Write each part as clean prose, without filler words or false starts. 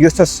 USS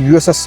USS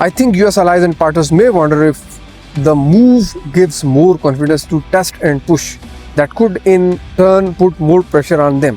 I think US allies and partners may wonder if the move gives more confidence to test and push that could in turn put more pressure on them.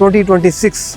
2026